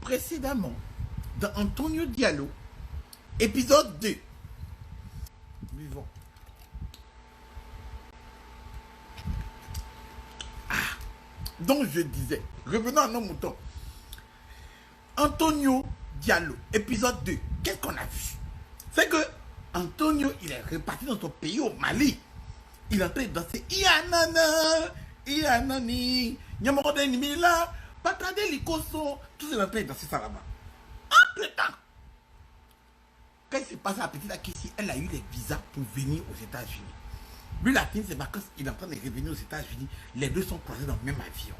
précédemment dans Antonio Diallo, épisode 2. Vivons. Donc je disais, revenons à nos moutons. Antonio Diallo, épisode 2. Qu'est-ce qu'on a vu? C'est que Antonio, il est reparti dans son pays au Mali. Il est en train de danser Ianana, Ianani, Nyamorode Nimila, Patade Likoso. Tout est en train de danser ça là-bas. Entre-temps, quand il s'est passé à la petite Akissi, elle a eu les visas pour venir aux États-Unis. Lui, la fille, ses vacances, il est en train de revenir aux États-Unis. Les deux sont croisés dans le même avion.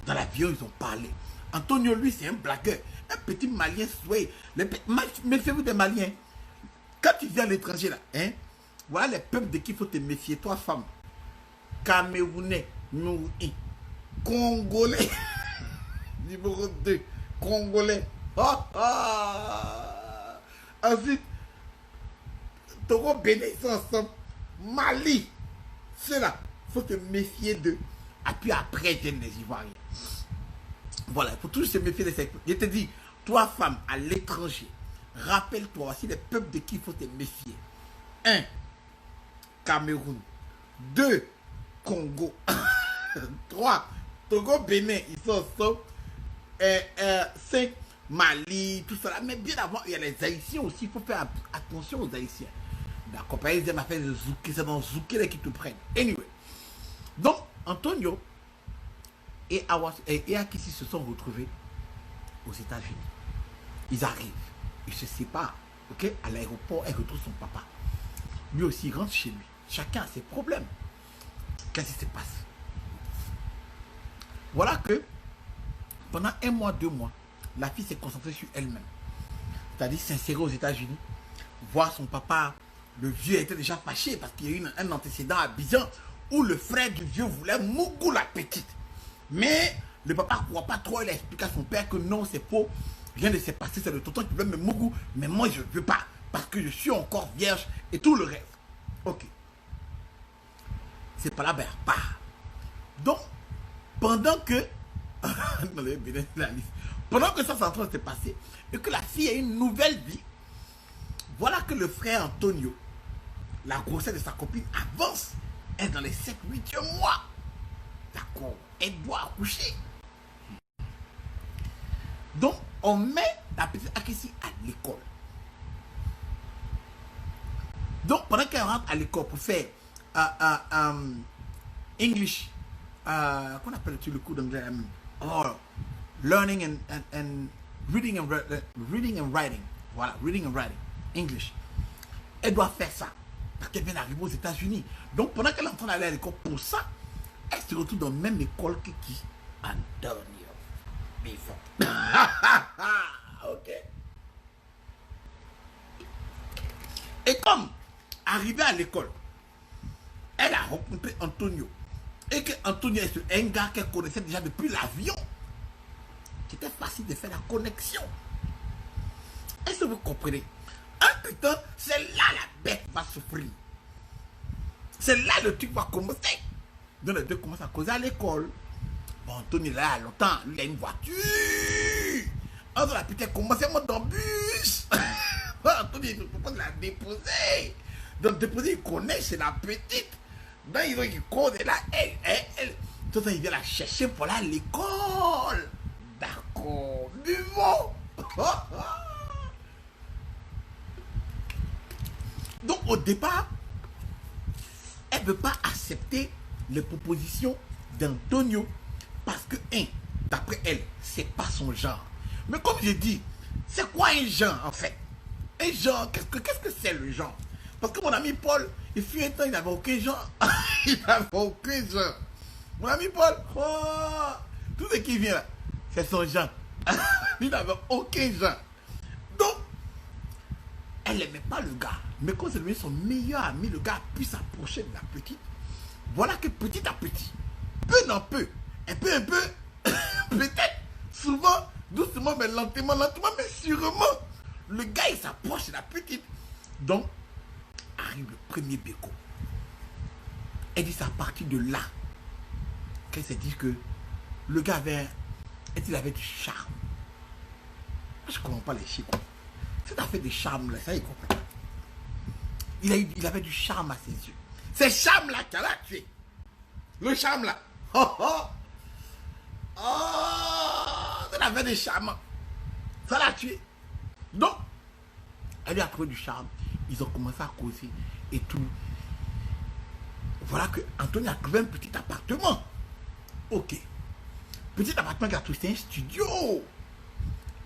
Dans l'avion, ils ont parlé. Antonio, lui, c'est un blagueur. Un petit Malien souhait. Méfiez-vous des Maliens. Quand tu viens à l'étranger, là, hein, voilà les peuples de qui il faut te méfier. Toi, femme. Camerounais, Nouri, Congolais. Numéro 2, Congolais. Ensuite, Togo, Bénin, ils sont ensemble. Mali, c'est là, il faut te méfier d'eux. Et puis après, viennent les Ivoiriens. Voilà, il faut toujours se méfier de ces peuples. Je te dis, toi, femme, à l'étranger, rappelle-toi, voici les peuples de qui il faut te méfier. 1. Cameroun. 2. Congo. 3. Togo, Bénin, ils sont ensemble. 5. Mali, tout ça. Mais bien avant, il y a les Haïtiens aussi, il faut faire attention aux Haïtiens. D'accord, pas ils aiment faire le zouké, c'est dans zouké qui te prennent. Anyway. Donc, Antonio et Akissi se sont retrouvés aux États-Unis. Ils arrivent, ils se séparent, ok, à l'aéroport, elle retrouve son papa. Lui aussi, il rentre chez lui. Chacun a ses problèmes. Qu'est-ce qui se passe? Voilà que, pendant 1 mois, 2 mois, la fille s'est concentrée sur elle-même. C'est-à-dire s'insérer aux États-Unis, voir son papa. Le vieux était déjà fâché parce qu'il y a eu un antécédent à Abidjan où le frère du vieux voulait Mougou la petite. Mais le papa ne croit pas trop, il a expliqué à son père que non, c'est faux. Rien ne s'est passé, c'est le tonton qui veut me Mougou. Mais moi, je ne veux pas parce que je suis encore vierge et tout le reste. Ok. C'est pas la mère, pas. Donc, pendant que... pendant que ça, c'est en train de se passer et que la fille a une nouvelle vie, voilà que le frère Antonio, la grossesse de sa copine avance. Elle est dans les 7-8e mois. D'accord. Elle doit accoucher. Donc, on met la petite Akissi à l'école. Donc, pendant qu'elle rentre à l'école pour faire English, qu'on appelle-tu le cours d'anglais? Learning and reading and writing. Voilà, reading and writing. English. Elle doit faire ça. Parce qu'elle vient d'arriver aux États-Unis. Donc, pendant qu'elle est en train d'aller à l'école pour ça, elle se retrouve dans la même école que qui? Antonio. Bifon. Ok. Et comme, arrivée à l'école, elle a rencontré Antonio. Et que Antonio est un gars qu'elle connaissait déjà depuis l'avion. C'était facile de faire la connexion. Est-ce que vous comprenez? Entre-temps, c'est là la bête va souffrir. C'est là le truc va commencer. Donc les deux commencent à causer à l'école. Bon, Anthony là, longtemps, lui il a une voiture. Entre la petite commence à monter dans le bus. Anthony, il ne peut pas la déposer. Donc déposer, il connaît, c'est la petite. Donc il connaît là, elle. Tout ça, il vient la chercher pour aller à l'école. D'accord. Buvons. Donc au départ, elle ne veut pas accepter les propositions d'Antonio parce que, d'après elle, c'est pas son genre. Mais comme je dis, c'est quoi un genre en fait? Un genre, qu'est-ce que c'est le genre? Parce que mon ami Paul, il fut un temps, il n'avait aucun genre. Il n'avait aucun genre. Mon ami Paul, tout ce qui vient là, c'est son genre. Il n'avait aucun genre. Donc, elle n'aimait pas le gars. Mais quand c'est devenu son meilleur ami, le gars a pu s'approcher de la petite. Voilà que petit à petit, peu en peu, un peu, peut-être, souvent, doucement, mais lentement, mais sûrement, le gars, il s'approche de la petite. Donc, arrive le premier béco. Elle dit, c'est à partir de là qu'elle s'est dit que le gars avait du charme. Je ne comprends pas les chiens. Cette affaire de charme là, ça il comprend pas. Il avait du charme à ses yeux. C'est charme là qui l'a tué. Le charme là. Oh oh. Oh. Ça avait des charmes. Ça l'a tué. Donc, elle lui a trouvé du charme. Ils ont commencé à causer et tout. Voilà que Anthony a trouvé un petit appartement. Ok. Petit appartement qui a trouvé, c'est un studio.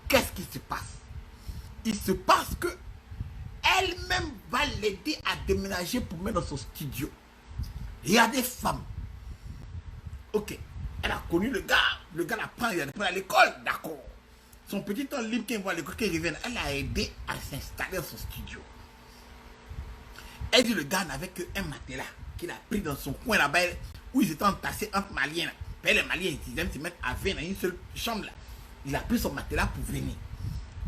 Qu'est-ce qui se passe? Il se passe que elle-même va l'aider à déménager pour mettre dans son studio. Il y a des femmes. Ok. Elle a connu le gars la prend, il a à l'école, d'accord. Son petit temps libre qu'il voit à l'école, qu'il revienne, elle l'a aidé à s'installer dans son studio. Elle dit le gars n'avait qu'un matelas qu'il a pris dans son coin là-bas où ils étaient entassés entre Maliens. Là. Puis les Maliens, ils aiment se mettre à venir dans une seule chambre là. Il a pris son matelas pour venir.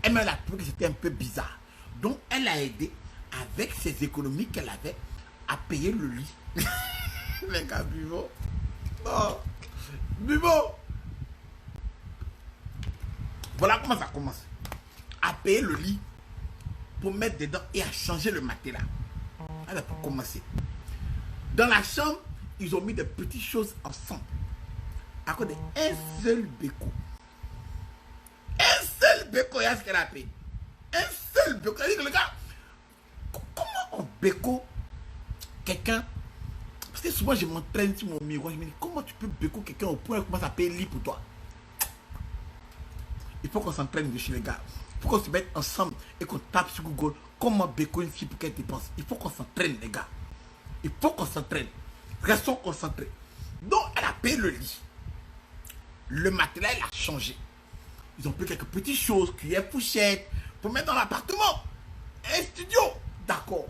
Elle a trouvé que c'était un peu bizarre. Donc elle a aidé avec ses économies qu'elle avait à payer le lit. Les gars, Bubo. Oh. Bubo. Voilà comment ça commence. À payer le lit pour mettre dedans et à changer le matelas. Elle a commencé. Dans la chambre, ils ont mis des petites choses ensemble. À cause d'un seul béco. Un seul béco, il y a ce qu'elle a pris. Un seul béco. Elle dit que le gars, comment on béco quelqu'un? Parce que souvent je m'entraîne sur mon miroir. Je me dis, comment tu peux béco quelqu'un au point où il commence à payer le lit pour toi? Il faut qu'on s'entraîne de chez les gars. Il faut qu'on se mette ensemble et qu'on tape sur Google comment béco une fille pour qu'elle dépense. Il faut qu'on s'entraîne, les gars. Il faut qu'on s'entraîne. Restons concentrés. Donc, elle a payé le lit. Le matelas, elle a changé. Ils ont pris quelques petites choses, cuillère, pochette, pour mettre dans l'appartement. Un studio. D'accord.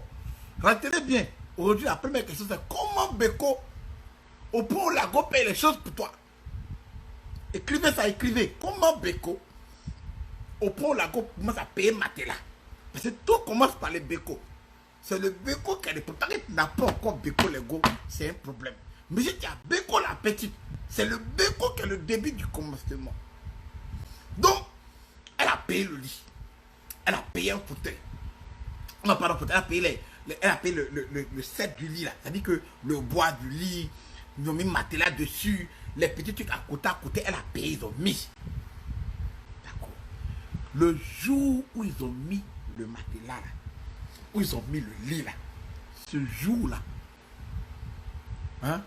Retenez bien. Aujourd'hui, la première question, c'est comment béco au point où la go paye les choses pour toi. Écrivez ça, écrivez. Comment béco au point où la go commence à payer matelas. Parce que tout commence par les béco. C'est le béco qui est le pourtant tu n'as pas encore béco les go, c'est un problème. Mais si tu as béco la petite, c'est le béco qui est le début du commencement. Donc, elle a payé le lit. Elle a payé un fauteuil. Non, pardon, elle a payé, elle a payé le set du lit là. C'est-à-dire que le bois du lit, ils ont mis matelas dessus, les petits trucs à côté, elle a payé, ils ont mis. D'accord. Le jour où ils ont mis le matelas là, où ils ont mis le lit là, ce jour-là, hein,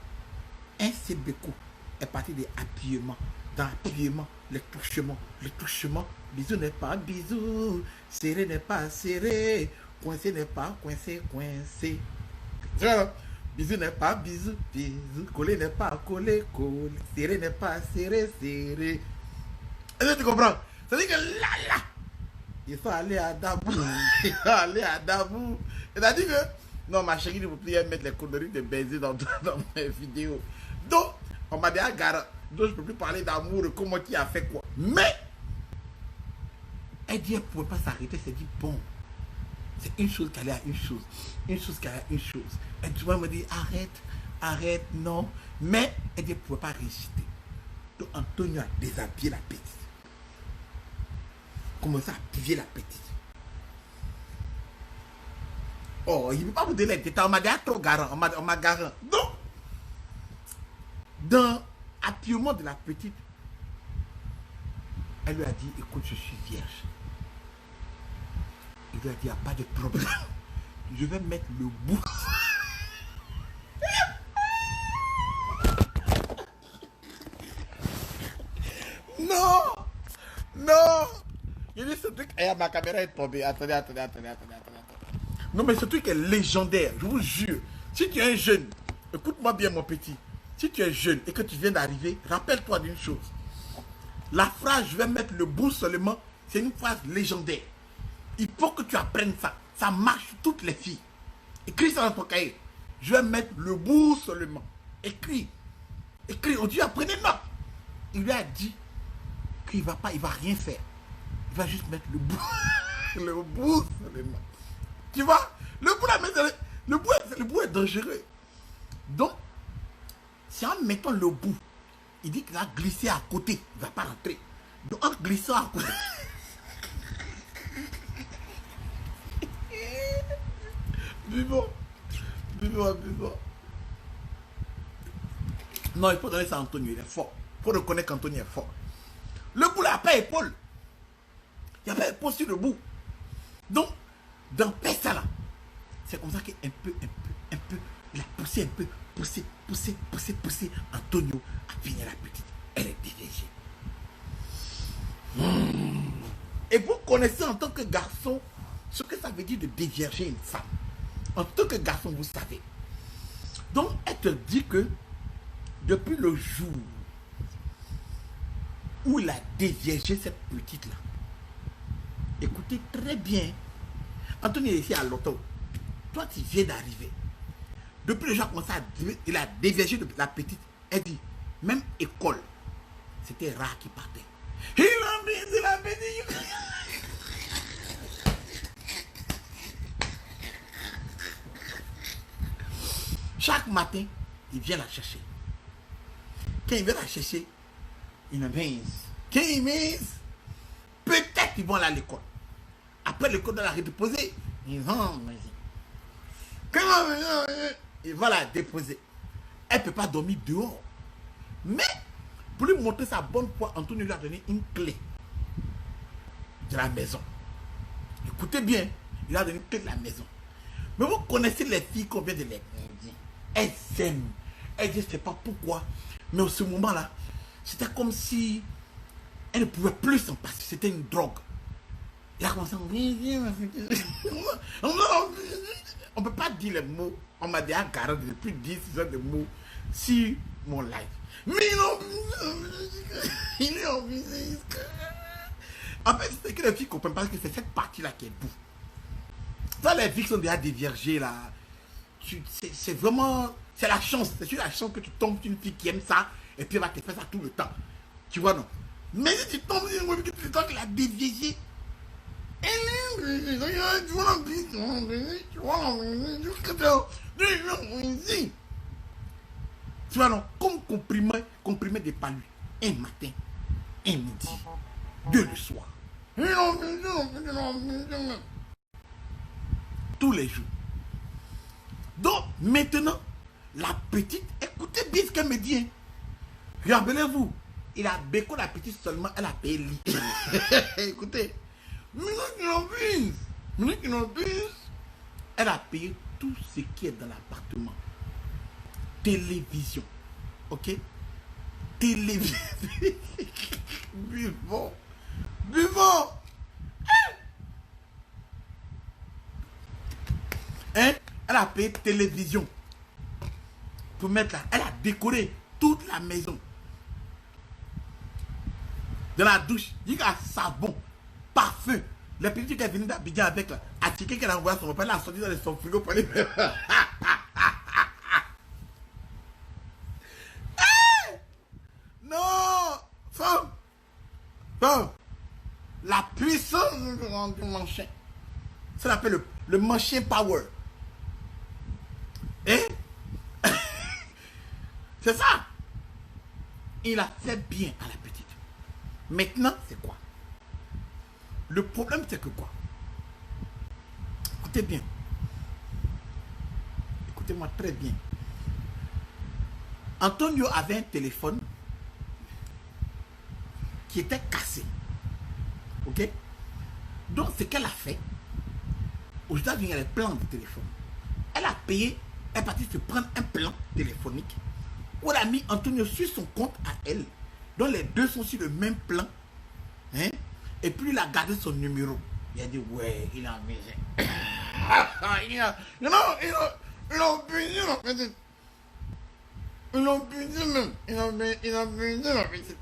un CBECO est parti des appuiements, dans l'appuiement, le touchement, bisou n'est pas bisou, serré n'est pas serré, coincé n'est pas coincé. Bisou n'est pas bisou, collé n'est pas collé, serré n'est pas serré. Est-ce que tu comprends? C'est-à-dire que là, il faut aller à Dabou. C'est-à-dire que, non, ma chérie, il faut plus mettre les conneries de baiser dans mes vidéos. Donc, on m'a dit, donc je ne peux plus parler d'amour, de comment tu as fait quoi. Mais, elle dit, elle ne pouvait pas s'arrêter. Elle dit, bon, c'est une chose qu'elle a une chose. Une chose qu'elle a une chose. Elle me dit, arrête, non. Mais, elle dit, elle ne pouvait pas résister. Donc, Antonio a déshabillé la petite. Commencer à plier la petite. Oh, il ne peut pas vous donner les détails. On m'a dit trop garant. On m'a garant. Donc, dans l'appuiement de la petite, elle lui a dit, écoute, je suis vierge. Il lui a dit, il n'y a pas de problème. Je vais mettre le bout. Non. Il dit ce truc, ma caméra est tombée. Attendez. Non, mais ce truc est légendaire, je vous jure. Si tu es un jeune, écoute-moi bien mon petit. Si tu es jeune et que tu viens d'arriver, rappelle-toi d'une chose. La phrase, je vais mettre le bout seulement, c'est une phrase légendaire. Il faut que tu apprennes ça. Ça marche sur toutes les filles. Écris ça dans ton cahier. Je vais mettre le bout seulement. Écris. On dit, apprenez note. Il lui a dit qu'il ne va rien faire. Il va juste mettre le bout. Le bout seulement. Tu vois, le bout est dangereux. Donc, c'est en mettant le bout, il dit qu'il a glissé à côté, il ne va pas rentrer. Donc, en glissant à côté, Buvons. Buvons. Non, il faut donner ça à Antonio, il est fort. Il faut reconnaître qu'Antonio est fort. Le bout, il n'y a pas épaule. Il n'y a pas épaule sur le bout. Donc, dans Pessa là, c'est comme ça qu'un peu, il a poussé un peu, poussé. Antonio a fini la petite. Elle est déviégée. Et vous connaissez en tant que garçon ce que ça veut dire de dévierger une femme. En tant que garçon, vous savez. Donc, elle te dit que depuis le jour où il a déviergé cette petite-là, écoutez très bien, Anthony est ici à l'auto. Toi, tu viens d'arriver. Depuis le jour où il a déviergé la petite, elle dit, même école, c'était rare qu'il partait. Il a mis la petite. Chaque matin, il vient la chercher. Quand il vient la chercher, il me mise. Quand il mise, peut-être qu'ils vont aller à l'école. Après l'école, de la redéposer. Ils vont. Quand il va la déposer, elle ne peut pas dormir dehors. Mais, pour lui montrer sa bonne foi, Antonio lui a donné une clé de la maison. Écoutez bien, il a donné une clé de la maison. Mais vous connaissez les filles qu'on vient de les dire. Elles aiment. Elles disent, je ne sais pas pourquoi. Mais en ce moment-là, c'était comme si elle ne pouvait plus s'en passer. C'était une drogue. Il a commencé à... On ne peut pas dire les mots. On m'a déjà garanti depuis 10 ans de mots sur mon live. Mais non, il est en musique. En fait, c'est que les filles comprennent pas que c'est cette partie-là qui est boue. Dans les filles qui sont déjà déviergées, là, c'est vraiment... C'est la chance. C'est sur la chance que tu tombes sur une fille qui aime ça et puis elle va te faire ça tout le temps. Tu vois, non? Mais si tu tombes sur une fille qui l'a déviergée, tu vois, non? Comme comprimé de palu. Un matin, un midi, 2 le soir. Tous les jours. Donc, maintenant, la petite, écoutez bien ce qu'elle me dit. Hein. Rappelez-vous, il a béco la petite seulement, elle a payé lit. Écoutez, elle a payé tout ce qui est dans l'appartement. Télévision. Ok? Télévision. Buvons. Hein? Elle a payé télévision. Pour mettre là. Elle a décoré toute la maison. De la douche, il y a savon, parfum. Les petits qui est venu d'Abidjan avec là, a tiqué qu'elle a envoyé son repas, elle a sorti dans son frigo pour aller. Non, femme. La puissance du manchin. Ça s'appelle le manchin power. Hein? C'est ça. Il a fait bien à la petite. Maintenant, c'est quoi? Le problème, c'est que quoi? Écoutez bien. Écoutez-moi très bien. Antonio avait un téléphone qui était cassé. Ok? Donc, ce qu'elle a fait, aux États-Unis, il y a les plans de téléphone. Elle a payé, elle est partie se prendre un plan téléphonique où elle a mis Antonio sur son compte à elle. Donc, les deux sont sur le même plan. Hein? Et puis, il a gardé son numéro. Il a dit, ouais, il a mis. Il a abusé.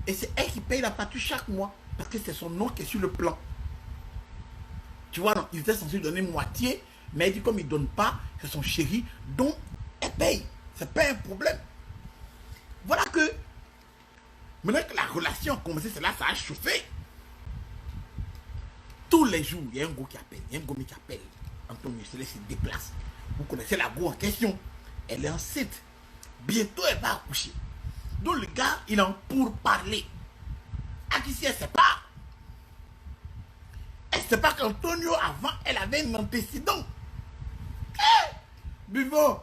Et c'est elle qui paye la facture chaque mois. Parce que c'est son nom qui est sur le plan. Tu vois, non, il était censé donner moitié. Mais elle dit, comme il ne donne pas, c'est son chéri. Donc, elle paye. C'est pas un problème. Voilà que, maintenant que la relation a commencé, c'est là, ça a chauffé. Tous les jours, il y a un gars qui appelle. Il y a un gars qui appelle. Antonio Céleste se déplace. Vous connaissez la go en question. Elle est enceinte. Bientôt, elle va accoucher. Donc, le gars, il en pour parler. À qui si elle ne sait pas. Elle ne sait pas qu'Antonio, avant, elle avait un antécédent. Buvons.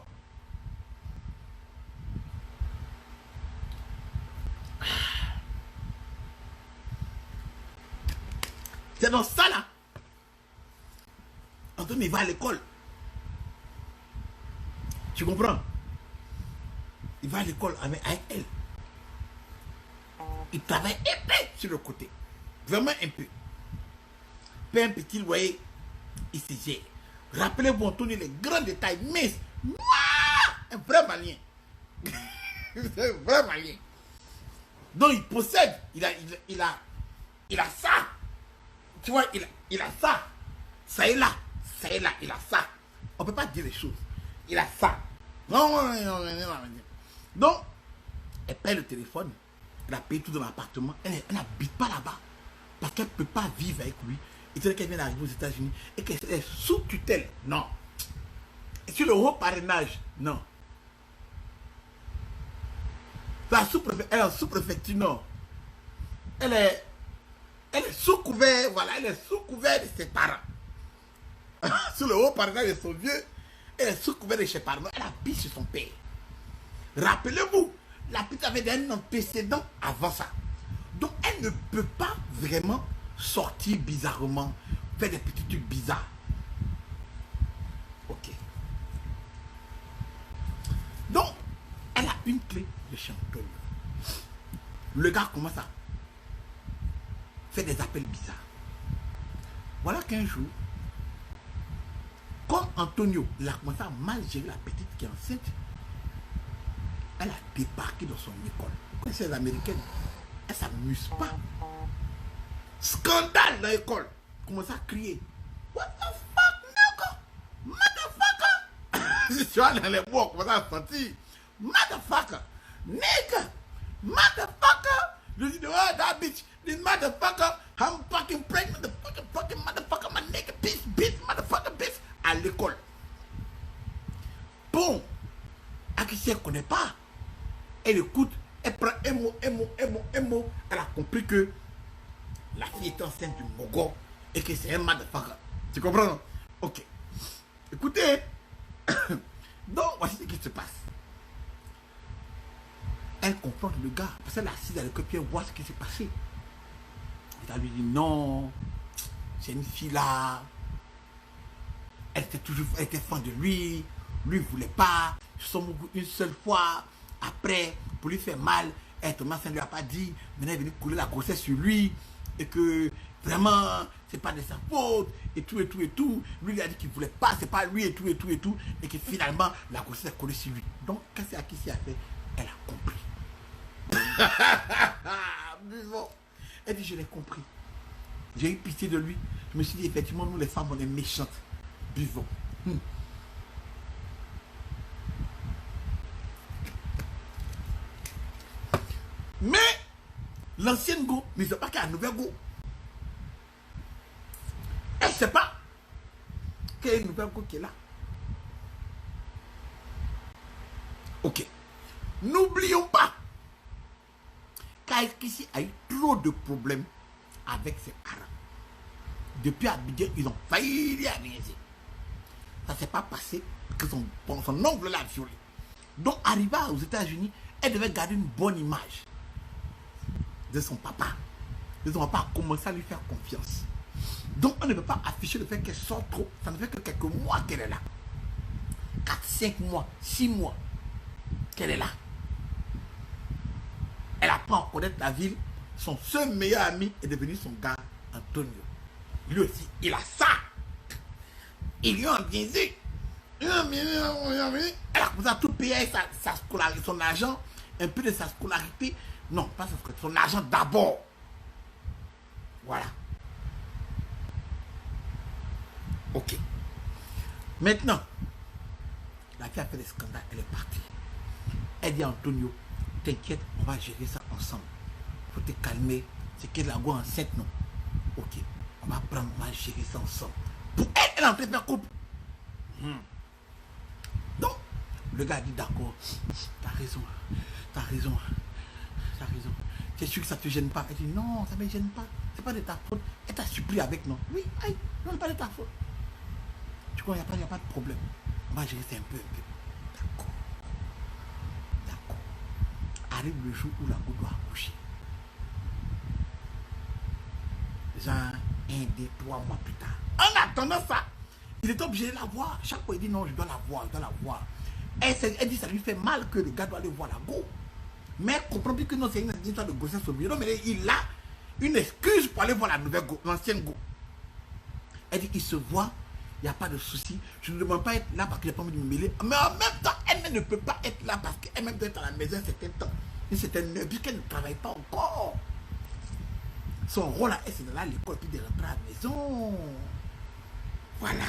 C'est dans ça là. Anthony va à l'école. Tu comprends? Il va à l'école avec elle. Il travaille épais sur le côté. Vraiment un peu. Paie un petit loyer. Il se gère. Rappelez-vous, Anthony, les grands détails. Mais, un vrai malien. Un vrai malien. Donc, il possède. Il a ça. Tu vois, il a ça. Ça est là. Ça est là. Il a ça. On ne peut pas dire les choses. Il a ça. Non. Donc, elle paye le téléphone. Elle a payé tout dans l'appartement. Elle n'habite pas là-bas. Parce qu'elle ne peut pas vivre avec lui. Et c'est qu'elle vient d'arriver aux États-Unis et qu'elle est sous tutelle. Non. Et sur le haut parrainage. Non. Elle est sous-préfecture. Non. Elle est sous couvert. Voilà. Elle est sous couvert de ses parents. Sur le haut parrainage de son vieux. Elle est sous couvert de ses parents. Elle habite chez son père. Rappelez-vous. La petite avait un antécédent avant ça. Donc elle ne peut pas vraiment sortir bizarrement, faire des petits trucs bizarres. Ok. Donc, elle a une clé de chez Antonio. Le gars commence à faire des appels bizarres. Voilà qu'un jour, comme Antonio, il a commencé à mal gérer la petite qui est enceinte, elle a débarqué dans son école. Vous connaissez les Américaines? Elle ne s'amuse pas. Scandale dans l'école. Commence à crier. What the fuck, nigga? Motherfucker. Si tu vois dans les mots, on commence à sentir. Motherfucker. Nigga. Motherfucker. Je dis, oh, that bitch. This motherfucker. I'm fucking pregnant. The fucking motherfucker. My nigga. Bitch. Motherfucker. Bitch. À l'école. Bon. À qui si elle ne connaît pas. Elle écoute. Elle prend un mot. Elle a compris que la fille est enceinte du Mogo et que c'est un motherfucker. Tu comprends, non? Ok. Écoutez. Donc, voici ce qui se passe. Elle confronte le gars. Parce qu'elle est assise à l'école et elle voit ce qui s'est passé. Elle lui dit non. C'est une fille là. Elle était fan de lui. Lui ne voulait pas. Ils se sont beaucoup une seule fois. Après, pour lui faire mal, Thomas ne lui a pas dit. Maintenant, elle est venue couler la grossesse sur lui. Et que vraiment, c'est pas de sa faute. Et tout. Lui, il a dit qu'il ne voulait pas. C'est pas lui et tout. Et que finalement, la grossesse est collée sur lui. Donc, qu'est-ce qu'elle a fait? Elle a compris. Bon. Elle dit, je l'ai compris. J'ai eu pitié de lui. Je me suis dit, effectivement, nous les femmes, on est méchantes. Buvons. Mais l'ancienne go, mais c'est pas qu'il y a une nouvelle go. Elle ne sait pas qu'il y a une nouvelle go qui est là. Ok. N'oublions pas qu'Aïkissi a eu trop de problèmes avec ses parents. Depuis Abidjan, ils ont failli y arriver. Ça ne s'est pas passé parce que son oncle l'a violé. Donc, arrivé aux États-Unis, elle devait garder une bonne image de son papa. De son papa a commencé à lui faire confiance. Donc, on ne peut pas afficher le fait qu'elle sort trop. Ça ne fait que quelques mois qu'elle est là. 4, 5 mois, 6 mois qu'elle est là. Elle apprend à connaître la ville. Son seul meilleur ami est devenu son gars, Antonio. Lui aussi, il a ça. Ils lui ont biaisé. Elle a commencé à tout payer sa scolarité, son argent, un peu de sa scolarité. Non, pas sa scolarité, son argent d'abord. Voilà. Ok. Maintenant, la fille a fait des scandales, elle est partie. Elle dit à Antonio, t'inquiète, on va gérer ça ensemble. Faut te calmer. C'est qu'elle a go enceinte, non? Ok. On va gérer ça ensemble. Pour elle, elle est en train de faire couple. Donc, le gars dit d'accord, t'as raison. C'est sûr que ça te gêne pas. Elle dit non, ça ne me gêne pas. C'est pas de ta faute. Elle t'a supplié avec non. Oui, aïe, non, pas de ta faute. Tu crois, il n'y a pas de problème. Moi, je restais un peu. D'accord. D'accord. Arrive le jour où la go doit accoucher. Genre, 1, 2, 3 mois plus tard. En attendant ça, il est obligé de la voir. Chaque fois, il dit non, je dois la voir, je dois la voir. Elle dit ça lui fait mal que le gars doit aller voir la go. Mais elle comprend plus que non, c'est une histoire de grossesse obligée. Non, mais il a une excuse pour aller voir la nouvelle go, l'ancienne go. Elle dit qu'il se voit, il n'y a pas de souci. Je ne demande pas être là parce que je n'ai pas envie de me mêler. Mais en même temps, elle ne peut pas être là parce qu'elle-même doit être à la maison un certain temps. Une certaine heure, puisqu'elle ne travaille pas encore. Son rôle à elle, c'est d'aller à l'école puis de rentrer à la maison. Voilà.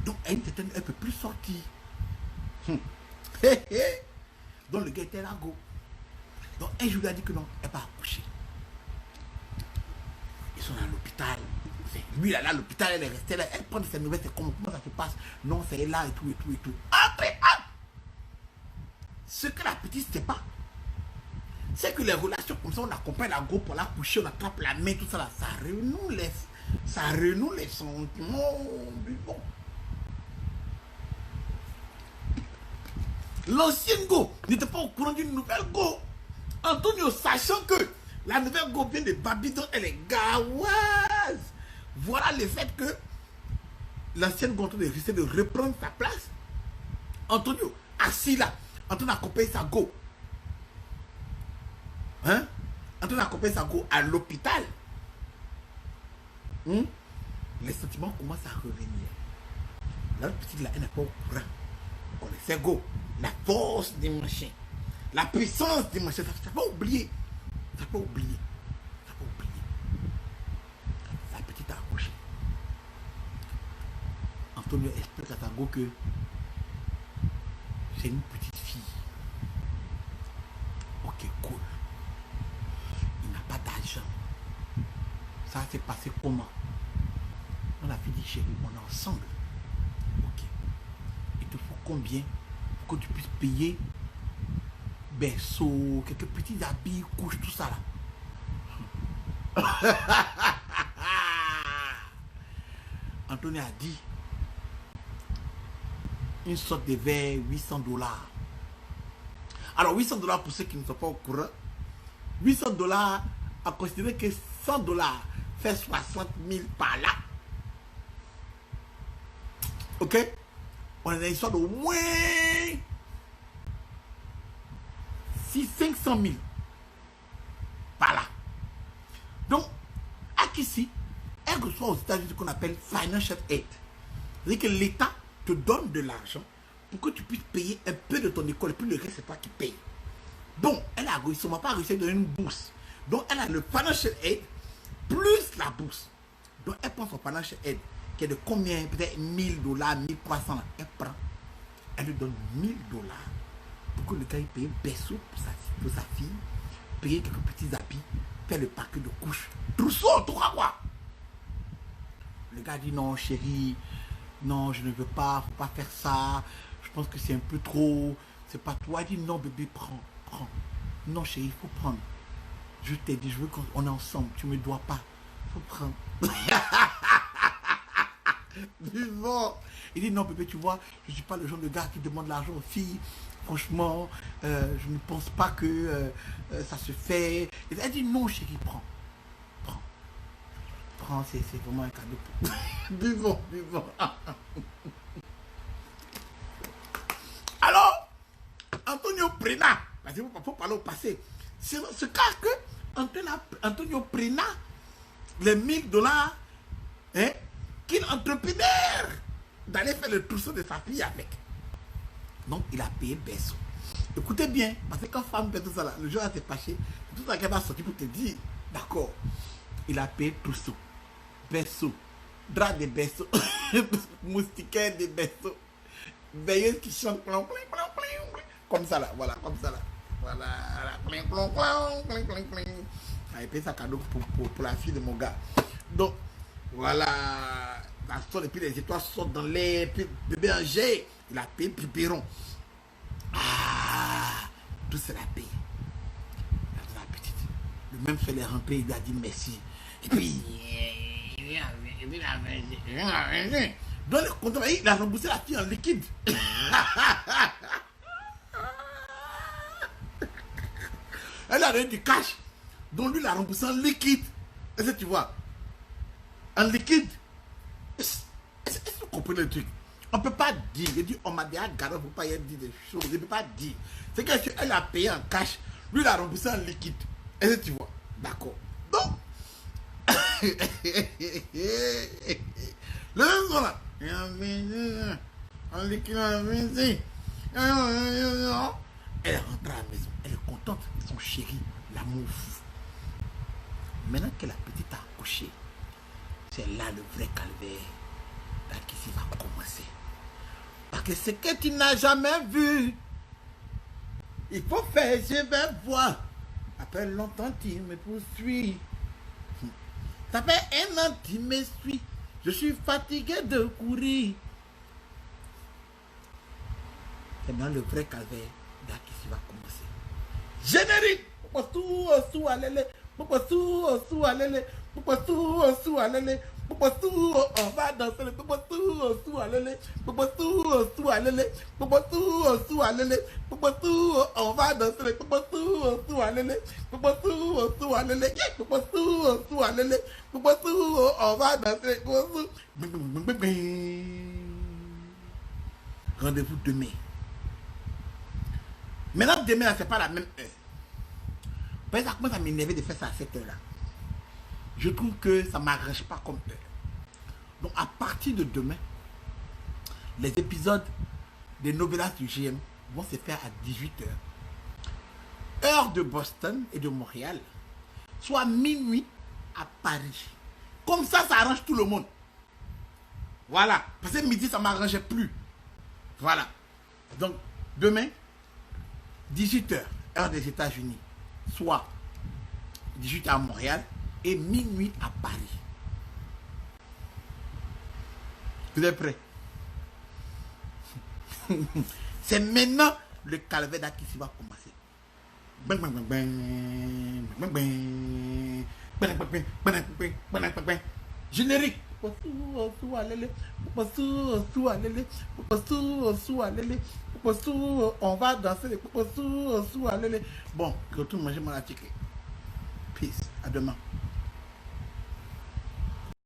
Donc, à une certaine heure, elle ne peut plus sortir. Donc, le gars était là, go. Donc, un jour, il a dit que non, elle va accoucher. Ils sont à l'hôpital. Lui, là, à l'hôpital, elle est restée là. Elle prend ses nouvelles, c'est comment ça se passe. Non, c'est là et tout, et tout, et tout. Après, ce que la petite ne sait pas, c'est que les relations comme ça, on accompagne la go pour la coucher, on attrape la main, tout ça là, ça renoue les sentiments. Bon. L'ancienne go n'était pas au courant d'une nouvelle go. Antonio, sachant que la nouvelle go vient de Babylone, elle est gaoise. Voilà le fait que l'ancienne go essaie de reprendre sa place. Antonio, assis là, en train d'accompagner sa go. Hein? En train d'accompagner sa go à l'hôpital. Les sentiments commencent à revenir. La petite là, elle n'est pas au courant. On connaissait go. La force des machins. La puissance des machins. Ça ne faut pas oublier. Ça ne faut pas oublier. Ça ne faut pas oublier. La petite a accouché. Antonio explique à sa go que c'est une petite fille. Ok, cool. Il n'a pas d'argent. Ça s'est passé comment? On a dit, chérie, on est ensemble. Ok. Il te faut combien pour que tu puisses payer berceau, quelques petits habits, couches, tout ça là. Anthony a dit une sorte de vers $800. Alors $800, pour ceux qui ne sont pas au courant, $800 à considérer que $100 fait 60 000 par là. Ok? On a une histoire d'au moins 500 000 par là. Donc, ici, elle reçoit aux États-Unis ce qu'on appelle financial aid. C'est-à-dire que l'État te donne de l'argent pour que tu puisses payer un peu de ton école, et puis le reste, c'est toi qui payes. Bon, elle a réussi, on ne m'a pas réussi à donner une bourse. Donc, elle a le financial aid plus la bourse. Donc, elle prend son financial aid, qui est de combien? Peut-être $1000, 1300. Elle prend, elle lui donne $1000 pour que le gars il paye un berceau pour sa fille, payer quelques petits habits, faire le paquet de couches. Trousseau, tout quoi. Le gars dit non, chérie, non, je ne veux pas, faut pas faire ça. Je pense que c'est un peu trop. C'est pas toi. Il dit non, bébé, prends. Non, chérie, il faut prendre. Je t'ai dit, je veux qu'on est ensemble. Tu me dois pas. Il faut prendre. Vivant. Il dit non, bébé, tu vois, je ne suis pas le genre de gars qui demande l'argent aux filles. Franchement, je ne pense pas que ça se fait. Elle dit non, chérie, prends. Prends, c'est vraiment un cadeau pour. Vivant. Alors, Antonio Prena, parce qu'il faut parler au passé. C'est dans ce cas que Antonio Prena, les $1000, hein, qu'il est entrepreneur d'aller faire le trousseau de sa fille avec. Donc, il a payé berceau. Écoutez bien, parce que quand femme fait tout ça, là, le jour elle s'est fâchée, c'est tout ça qu'elle va sortir pour te dire, d'accord, il a payé trousseau, berceau, drap de berceau, moustiquaire de berceau, veilleuse qui chante, comme ça là, voilà, comme ça là. Voilà, il paye sa cadeau pour la fille de mon gars. Donc, voilà, la sonne, et puis les étoiles sortent dans l'air, puis bébé Angers, il a payé biberon. Tout c'est la paix. La petite. Le même fait les rentrer, il a dit merci. Et puis, Dans le compte, il a remboursé la fille en liquide. Elle a donné du cash. Donc lui, il a remboursé en liquide. Est-ce que tu vois? En liquide. Est-ce que vous comprenez le truc? On ne peut pas dire. Il dit, on m'a déjà gardé, on ne peut pas y dire des choses. Il ne peut pas dire. C'est qu'elle a payé en cash. Lui, il a remboursé en liquide. Est-ce que tu vois? D'accord. Donc, le même son là. En liquide, elle rentre à la maison. Elle est contente. Son chéri, l'amour fou. Maintenant que la petite a accouché, c'est là le vrai calvaire qui va commencer. Parce que ce que tu n'as jamais vu, il faut faire, je vais voir. Après longtemps, tu me poursuis. Ça fait 1 an, tu me suis. Je suis fatigué de courir. C'est dans le vrai calvaire qui va commencer. Générique! Sous alele, sous alele, sous alele, on va danser le sous alele, sous alele, sous alele, on va danser le sous alele, sous alele, sous alele, on va danser le rendez-vous demain. Maintenant, demain, c'est pas la même heure. Ça commence à m'énerver de faire ça à cette heure-là. Je trouve que ça ne m'arrange pas comme heure. Donc, à partir de demain, les épisodes des novellas du GM vont se faire à 18h. Heure de Boston et de Montréal. Soit minuit à Paris. Comme ça arrange tout le monde. Voilà. Parce que midi, ça ne m'arrangeait plus. Voilà. Donc, demain, 18h, heure des États-Unis. Soit 18h à Montréal et minuit à Paris. Vous êtes prêts? C'est maintenant le calvaire qui va commencer. Générique. On va danser les bon, retourne manger mon ticket. Peace. À demain.